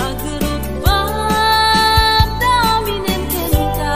Agurut bab daminen kenta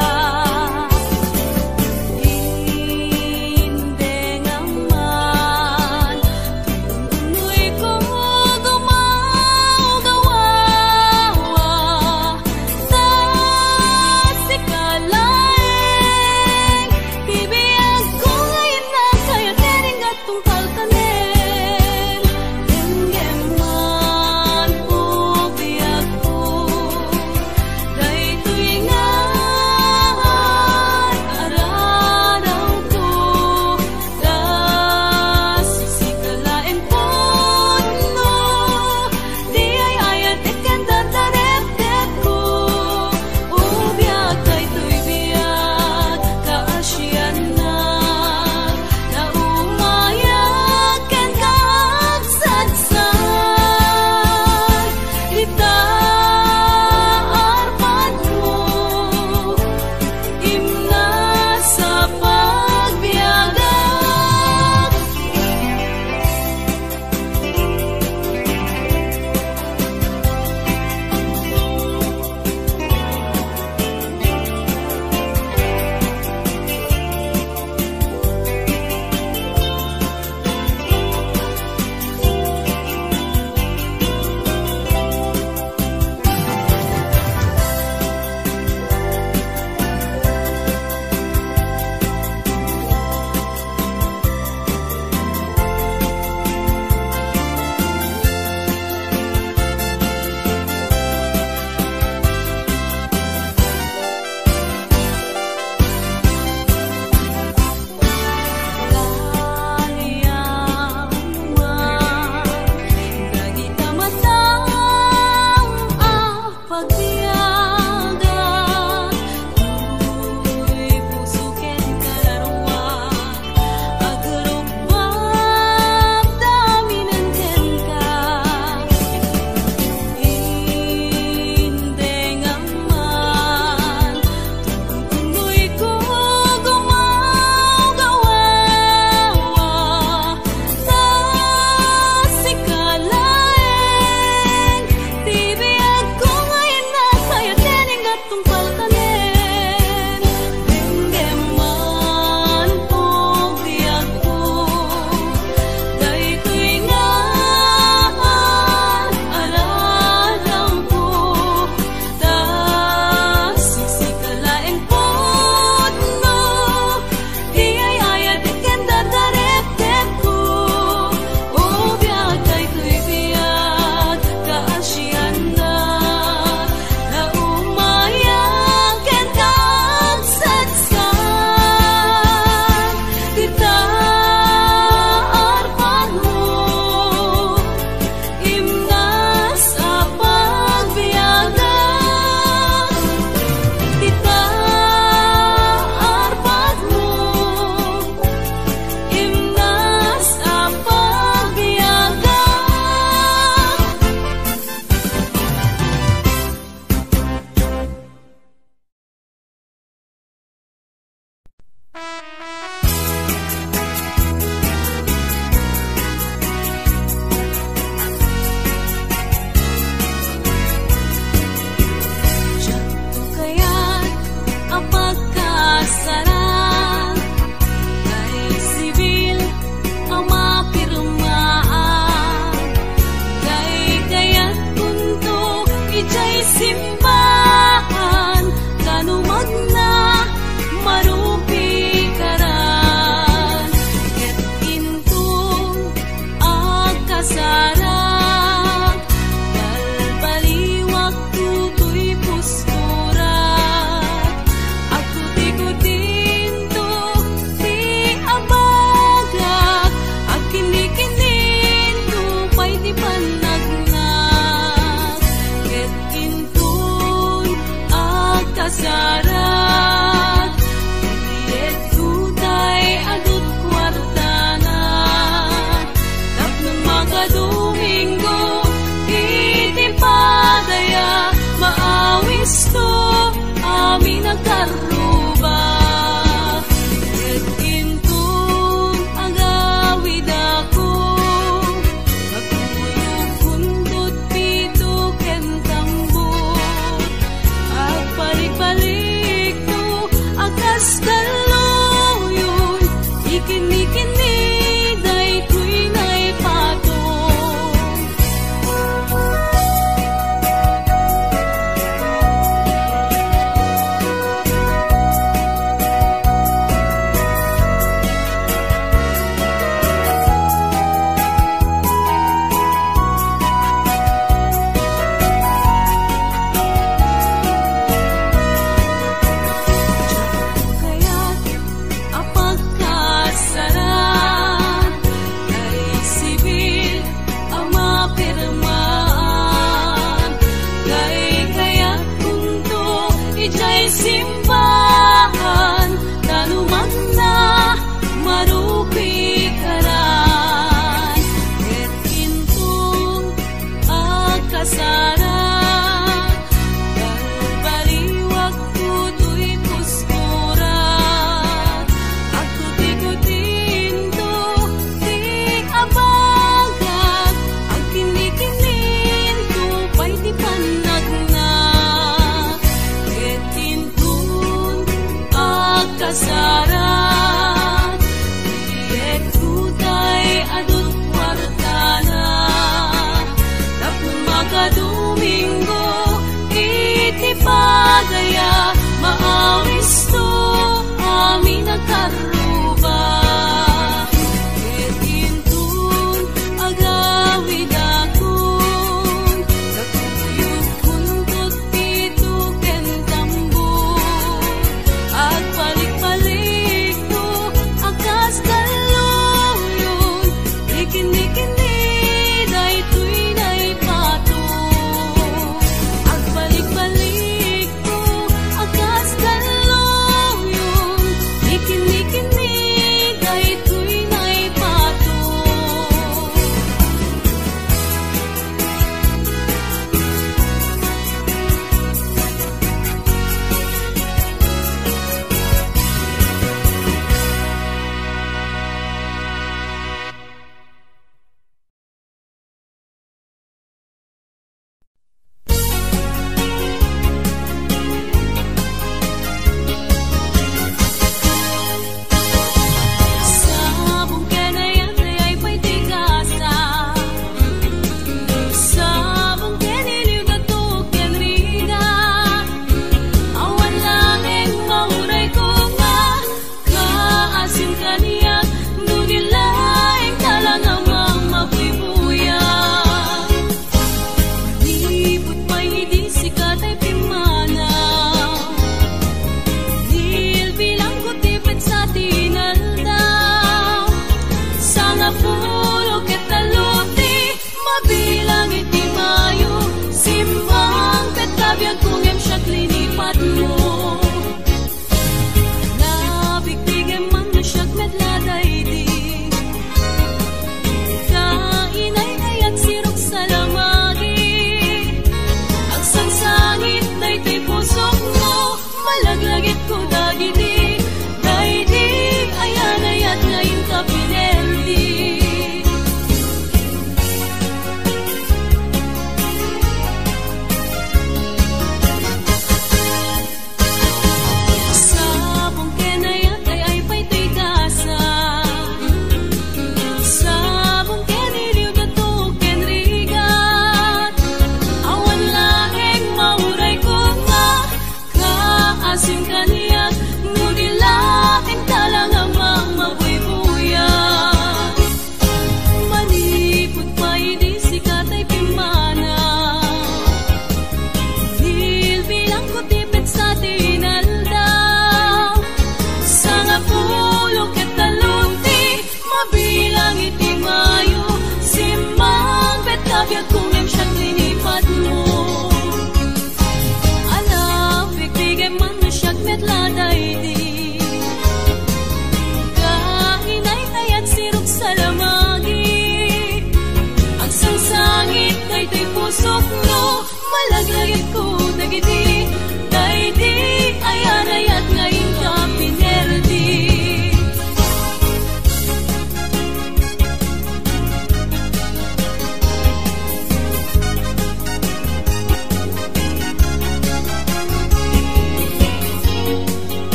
Asin kaniyak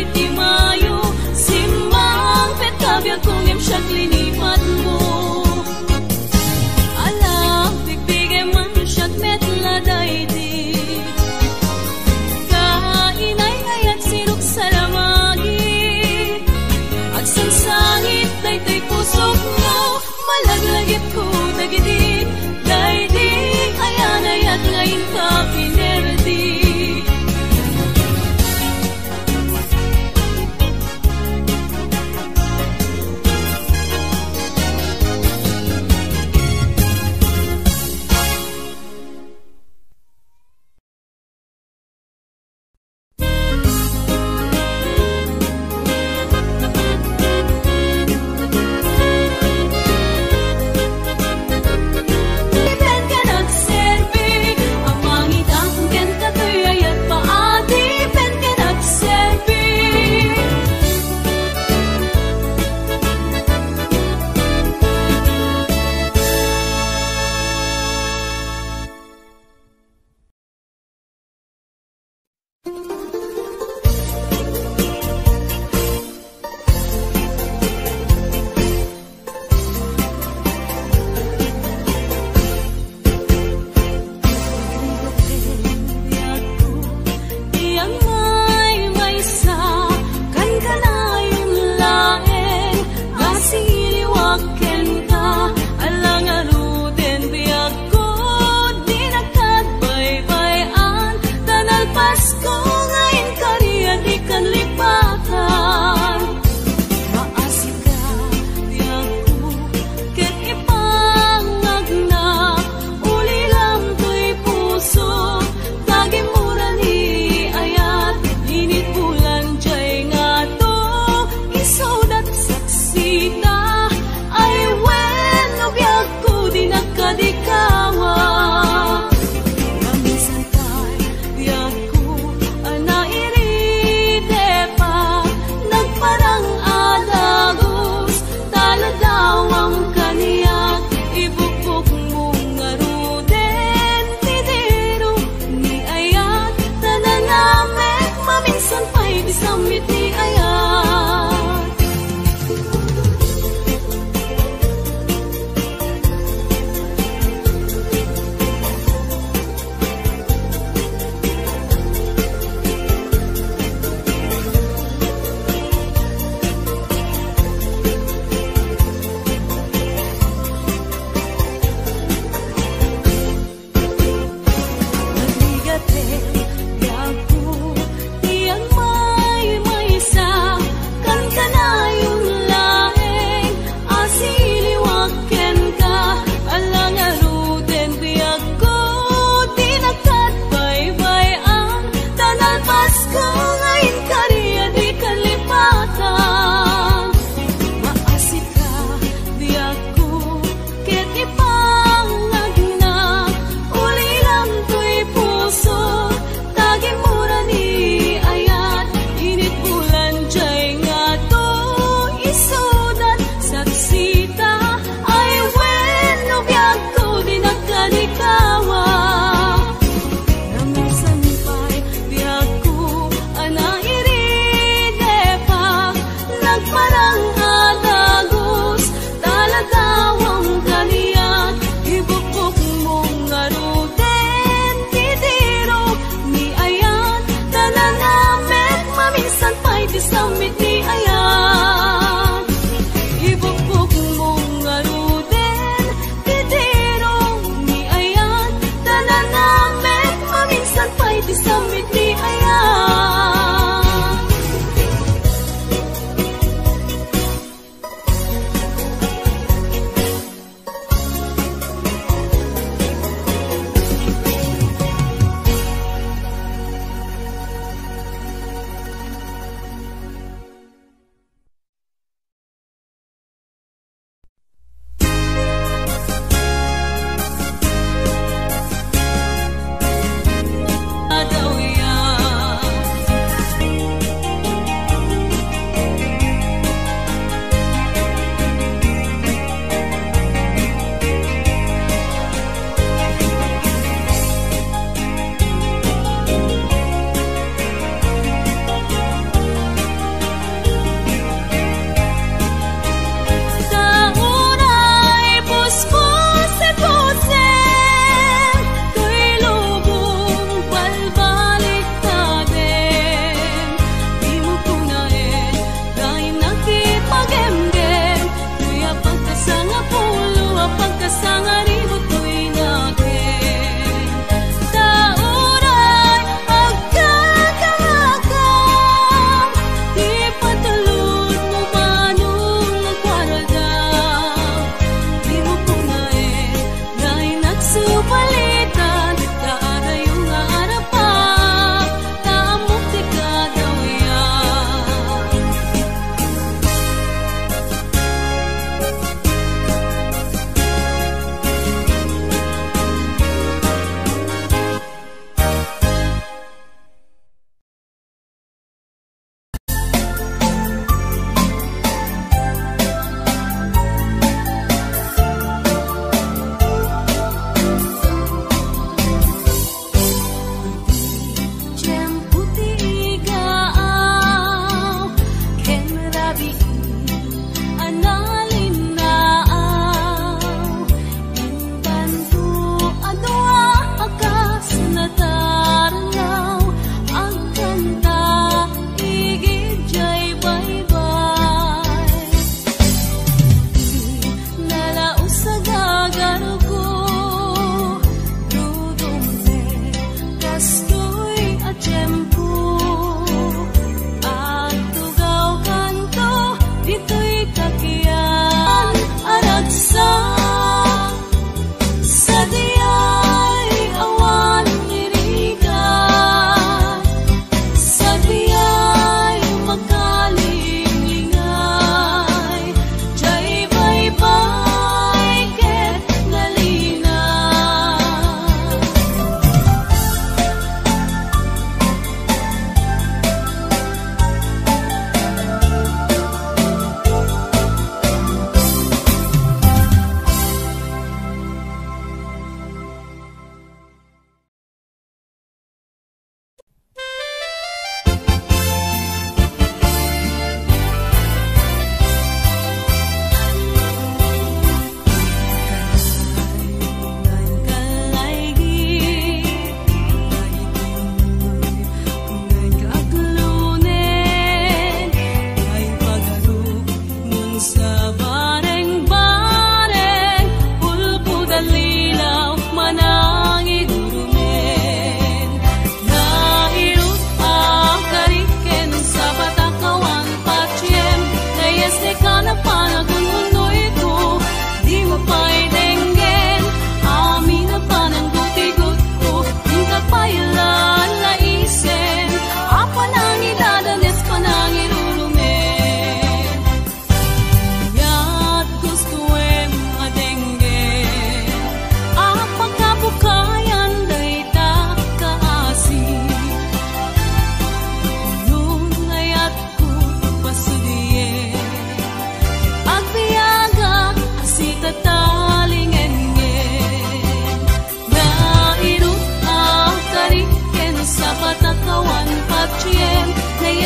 iti mayo, simang petkabyag kung imsyak linipat mo. Alam, bigbigay man syak metla daydi, kainay ngayat sinuk salamagi, agsansangit dayday pusok mo, malaglagit ko dagiti, daydi ayanayat ngayon ka pinerdi.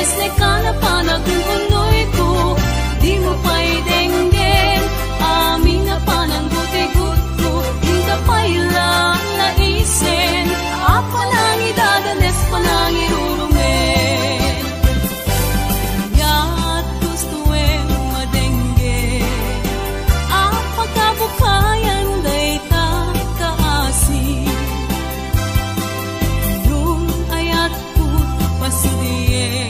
desne kana panagununoy ko, di mo pa'y denggen, amin na panangguti-gut ko, hindi pa'y lang naisen, apalang idadanes palang irurumen. Ya't gusto madenggen, apakabukayan day ta kaasi, yung ayat ko pasidiye,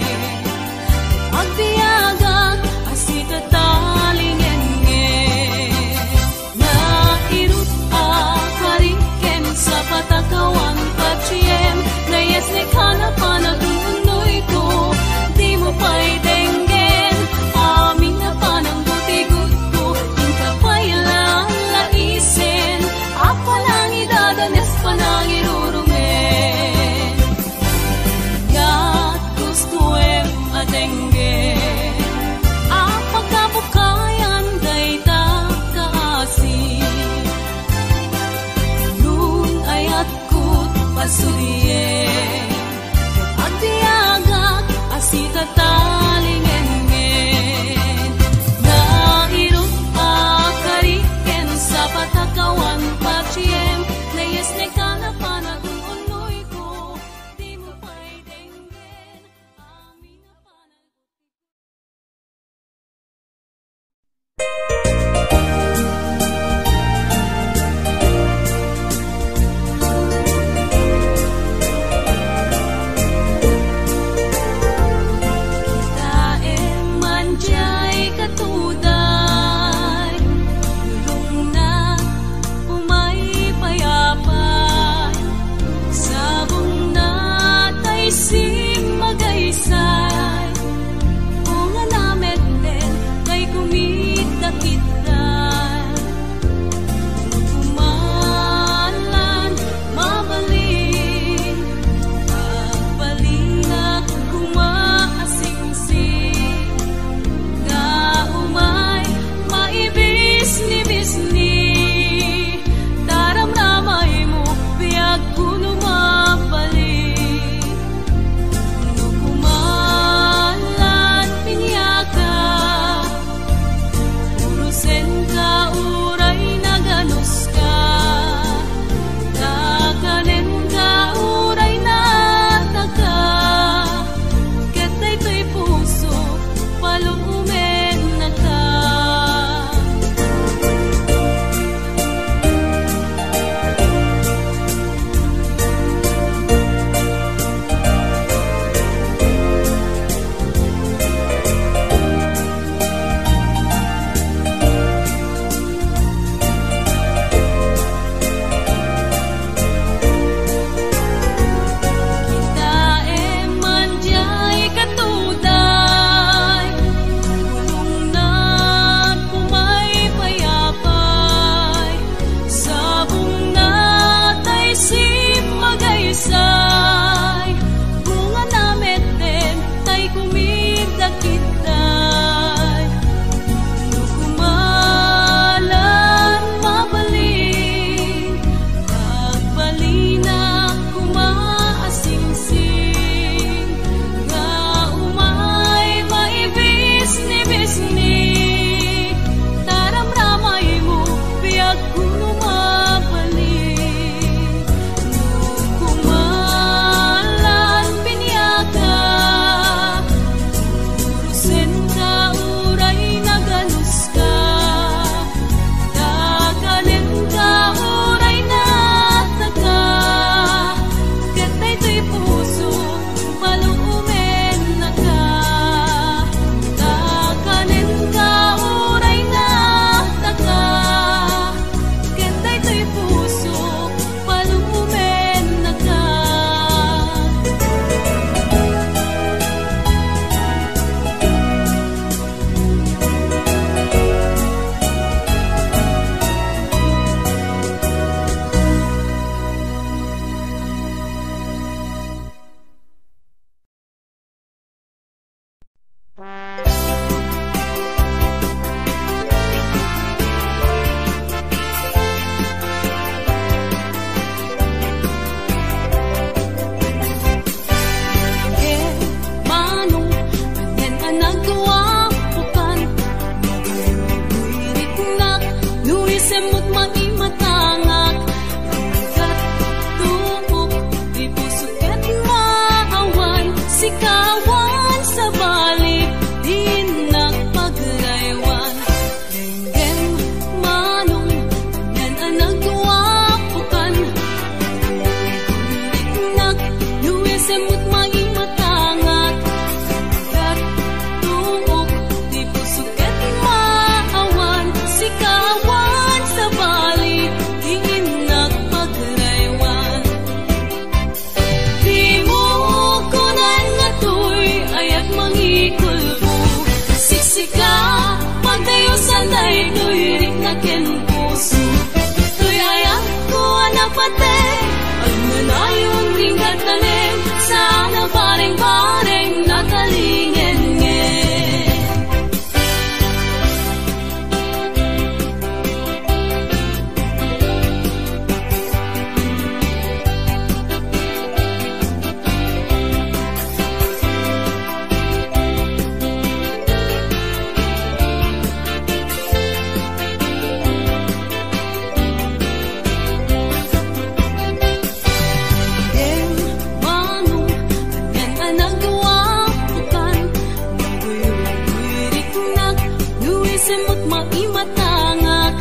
tuirik na ken puso. Tuy ayak ko anapate, ang nanayon ringat tanim, sana bareng-bareng natalingen nge. Semut maimatangak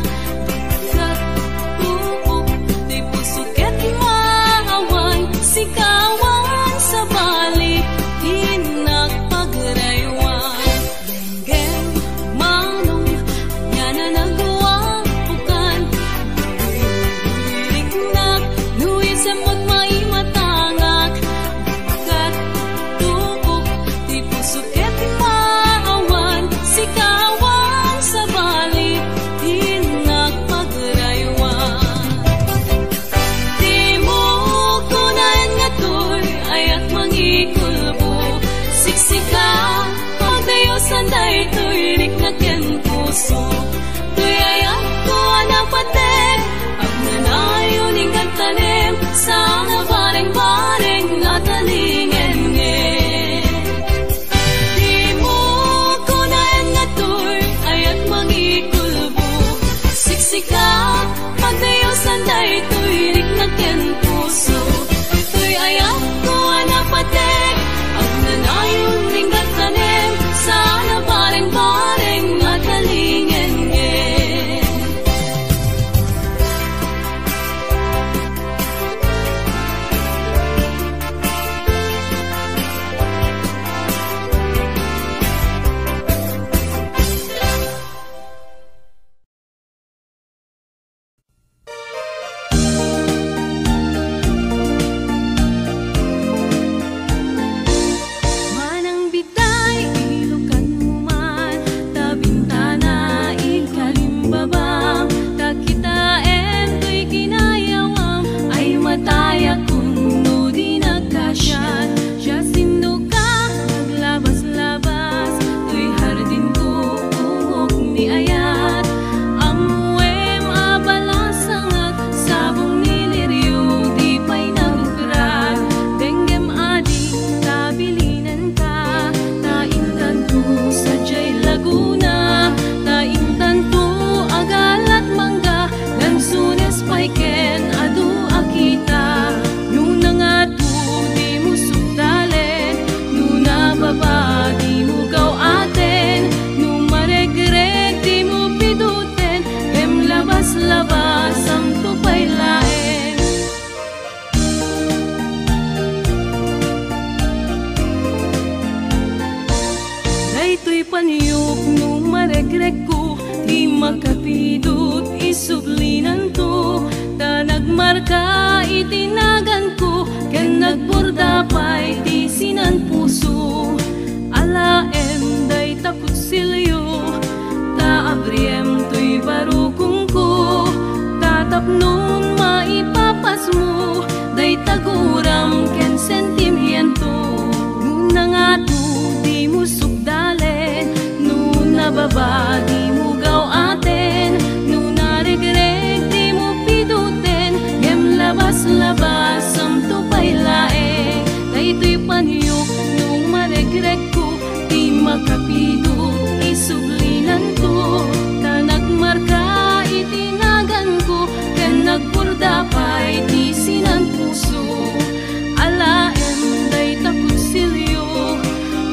kat tuok di pusuket maawan sikawan sa balik hinak pagraywan denggem manong nyana nagawa bukan riknak nui semut maimatangak kat tuok di pusuket maawan sikawan sa balik hinak pagraywan. Di mo kunayan nga to'y ayak mangikulbo, siksika pagdayosan day to'y riknak ken puso. To'y ayak ko anapatek, ang nanayon ingkat tanim, sana bareng-bareng natalingen nge. Siksika, pagdayosan day tuirik na ken puso. Tuy ayak ko anapatek, ang nanayon ringgat tanim, sana bareng-bareng natalingen nge. Paniyok no maregrek ko, di makapidot isublinan to. Ta nagmarka itinagan ko, ken nagborda pa'y di sinan puso. Alaem day takot silyo, ta abriem to'y barukong ko. Tatapnon maipapas mo, day taguram ken sentimiento. Nuna nga to di mo sukdalen, nababa di mo gaw aten, nuna regreg di mo piduten, ngem labas-labas am tupay laeng. Daytoy paniyok nung maregreg ko, di makapidot isublinan ko. Ta nagmarka itinagan ko, ken nagborda pa'y di sinan puso. Alaem day takot silyo,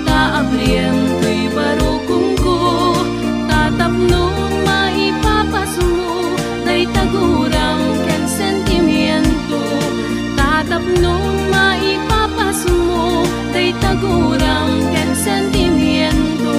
ta abriem to'y barukong ko. Tatapnon maipapas mo, day tagurang ken sentimiento. Tatapnon maipapas mo, day tagurang ken sentimiento.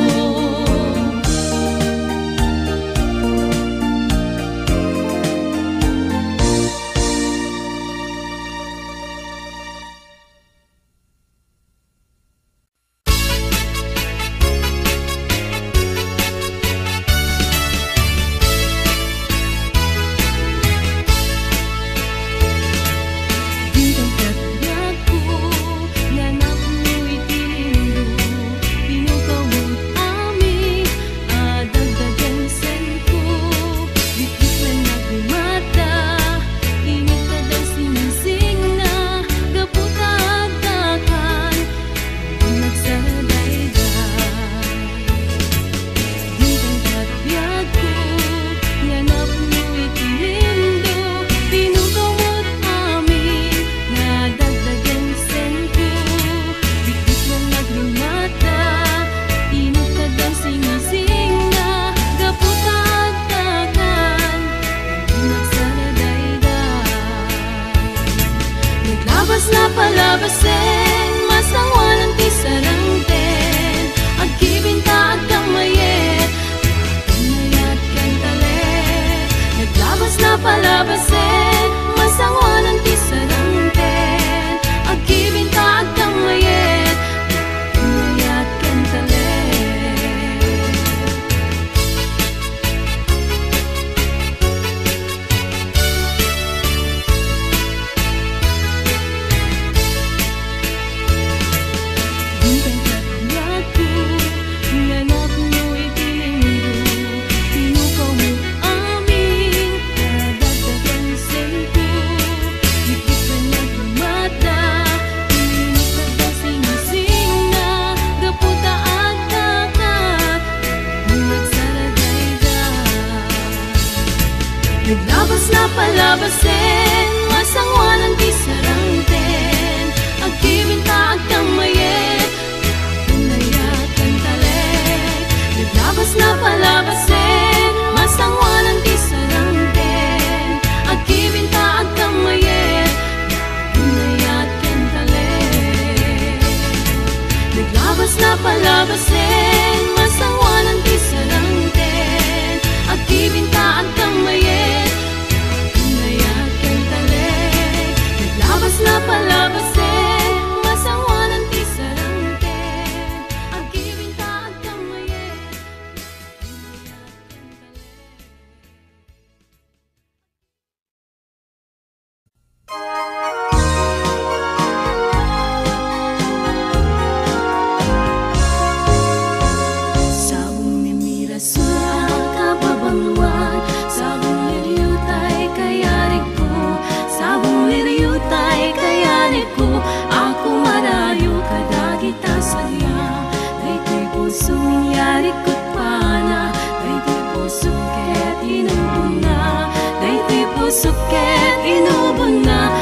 palabasin, masangwanan ti sarangten, agkibinta agkang mayet, pinayat ken talet. Naglabas na palabasin, masangwanan ti sarangten, agkibinta agkang mayet, pinayat ken talet. Naglabas na palabasin, masangwanan ti sarangten, agkibinta agkang mayet, pinayat ken talet. Naglabas na palabasin, masangwanan ti sarangten, agkibinta agkang mayet, pinayat ken talet. Naglabas na palabasin, masangwanan ti sarangten, agkibinta agkang mayet, pinayat ken talet. Naglabas na palabasin, masangwanan ti sarangten, agkibinta agkang mayet, pinayat ken talet. Sabong ni mira sa kababangwan, sabong liriyutay kayarik ko, sabong liriyutay kayarik ko, ako marayo kadagita salya. Daytoy puso ninyari ko't pana, daytoy puso ket inubon na, daytoy puso ket inubon na,